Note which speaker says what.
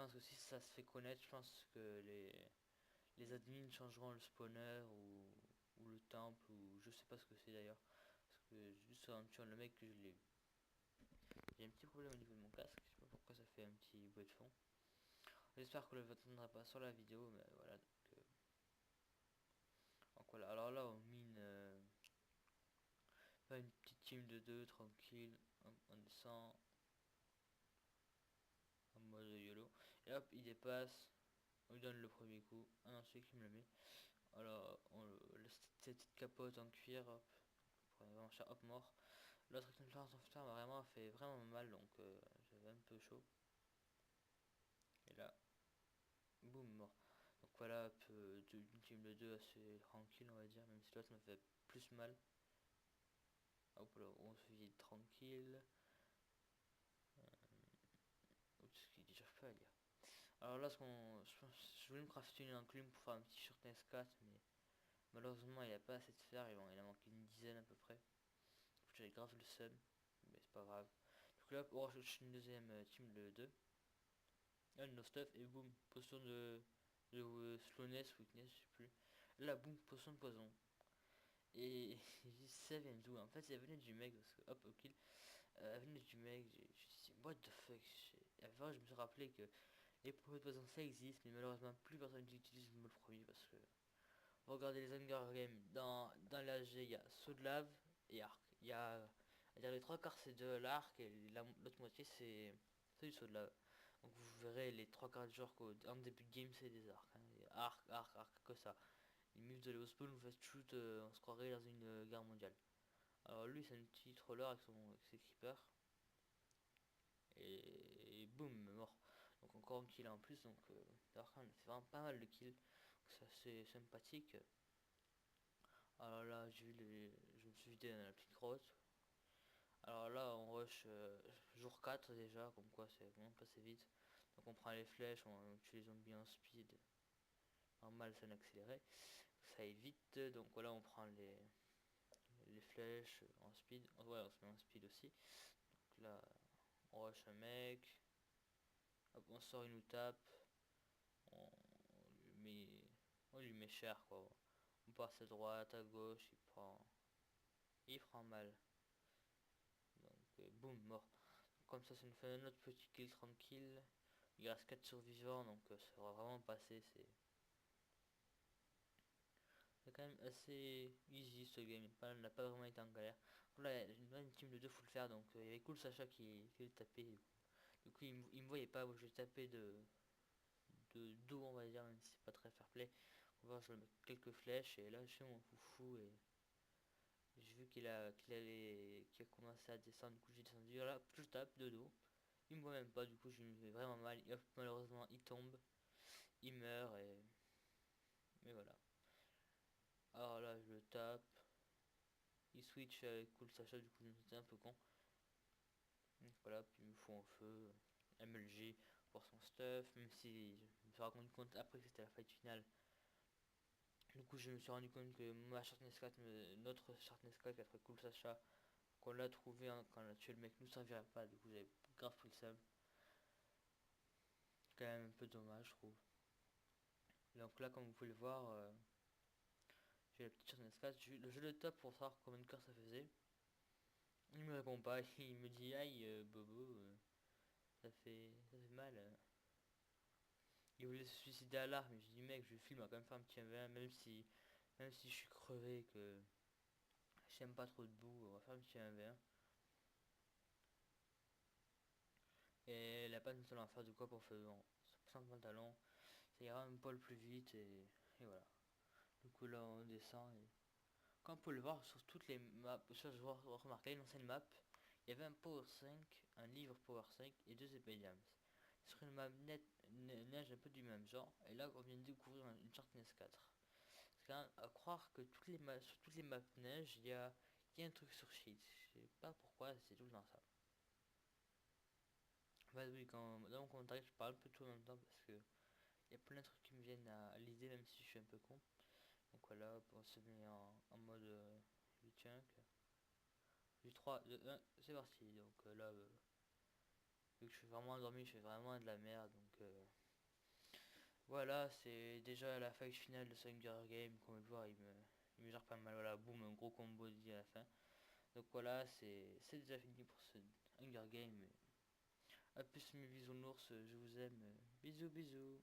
Speaker 1: pense que si ça se fait connaître, je pense que les admins changeront le spawner ou le temple ou je sais pas ce que c'est d'ailleurs. Parce que juste en tuant le mec que je l'ai. J'ai un petit problème au niveau de mon casque, je sais pas pourquoi ça fait un petit bruit de fond. J'espère que le ne entendra pas sur la vidéo, mais voilà. Donc voilà, alors là on mine une petite team de deux tranquille, on descend en mode YOLO. Et hop, il dépasse, on lui donne le premier coup. Ah non, c'est qui me le met. Alors, cette petite capote en cuir, hop, vraiment cher, hop, mort. L'autre exemplaire en fer m'a vraiment fait vraiment mal, donc j'avais un peu chaud. Et là, boum, mort. Donc voilà, une team de deux assez tranquille, on va dire, même si l'autre me fait plus mal. Hop là, on se vide tranquille. Oups, ce qu'il j'arrive pas à lire. Alors là, je voulais me crafter une enclume pour faire un petit short S4, mais malheureusement, il n'y a pas assez de fer, il en manque une dizaine à peu près. J'avais grave le seum, mais c'est pas grave. Donc là, on rajoute une deuxième team de 2. No stuff, et boum, potion de slowness, weakness, je sais plus. Là, boum, potion de poison. Et ça vient d'où? En fait, ça venait du mec, parce que hop, au kill. Elle venait du mec, j'ai dit, what the fuck? Et avant, je me suis rappelé que les produits de poison ça existe, mais malheureusement, plus personne n'utilise le produit parce que. Regardez les Hunger Games, dans l'AG, il y a saut de lave et arc. Il y a. C'est-à-dire les trois quarts c'est de l'arc et l'autre moitié c'est du saut de lave. Donc vous verrez les trois quarts du genre qu'en début de game c'est des arcs. Hein. Arc, arc, arc, que ça. Limite vous allez au spawn, vous faites shoot, on se croirait dans une guerre mondiale. Alors lui c'est un petit troller avec ses creepers. Et boum, mort. Donc encore un kill en plus, donc Dark Hand fait vraiment pas mal de kills. C'est assez sympathique. Alors là, je me suis vidé dans la petite grotte. Alors là, on rush jour 4 déjà, comme quoi c'est vraiment passé vite. Donc on prend les flèches, on tue les zombies en speed. Normal, c'est un accéléré. Ça évite, donc voilà, on prend les flèches en speed. Ouais, on se met en speed aussi. Donc là, on rush un mec. Hop, on sort, il nous tape. On lui met, on lui met cher quoi. On passe à droite, à gauche, il prend mal. Donc boum, mort. Comme ça nous fait un autre petit kill tranquille. Il reste 4 survivants, donc ça va vraiment passer. C'est quand même assez easy ce game. On n'a pas vraiment été en galère. Là, une team de deux faut le faire, donc il y avait Cool Sacha qui le tapait. Du coup, il me voyait pas, moi je tapais de dos, on va dire, même si c'est pas très fair play. On va voir, je vais mettre quelques flèches, et là, je suis mon foufou, et j'ai vu qu'il a commencé à descendre. Du coup, j'ai descendu. Là, je tape de dos. Il me voit même pas, du coup, je me fais vraiment mal. Et hop, malheureusement, il tombe, il meurt, mais voilà. Alors là, je le tape. Il switch avec Cool Sacha, du coup, c'était un peu con. Donc voilà, puis il me fout en feu. MLG pour son stuff, même si je me suis rendu compte après que c'était la fight finale. Du coup, je me suis rendu compte que ma Sharpness 4, notre Sharpness 4 qui a trouvé Cool Sacha, qu'on l'a trouvé hein, quand on a tué le mec, nous servirait pas. Du coup, j'avais grave pris le seum. Quand même un peu dommage, je trouve. Donc là, comme vous pouvez le voir, j'ai la petite Sharpness 4. Le jeu de top pour savoir combien de cœurs ça faisait. Il me répond pas, il me dit aïe Bobo, ça fait mal. Il voulait se suicider à l'arme, mais je dis mec je filme, on va quand même faire un petit 1v1, même si je suis crevé que j'aime pas trop debout, on va faire un petit 1v1. Et la panne nous allons faire de quoi pour faire sans pantalon, ça ira un poil plus vite et voilà. Du coup là on descend et comme vous pouvez le voir sur toutes les maps, ça je vois remarquer l'ancienne map, il y avait un Power 5, un livre Power 5 et deux épées Diams. Sur une map neige un peu du même genre, et là on vient de découvrir une Sharpness 4. C'est quand même à croire que sur toutes les maps neige, il y a un truc sur Cheat. Je sais pas pourquoi, c'est tout le temps ça. Bah oui, dans mon commentaire, je parle un peu tout en même temps parce que il y a plein de trucs qui me viennent à l'idée, même si je suis un peu con. Donc voilà, on se met en mode 8 chunk. Du 3, de 1, c'est parti. Donc là, Vu que je suis vraiment endormi, je fais vraiment de la merde. Donc voilà, c'est déjà la fight finale de ce Hunger Game. Comme vous voyez, il me gère pas mal. Voilà, boum, un gros combo dit à la fin. Donc voilà, c'est déjà fini pour ce Hunger Game. A plus mes bisounours, je vous aime. Bisous, bisous.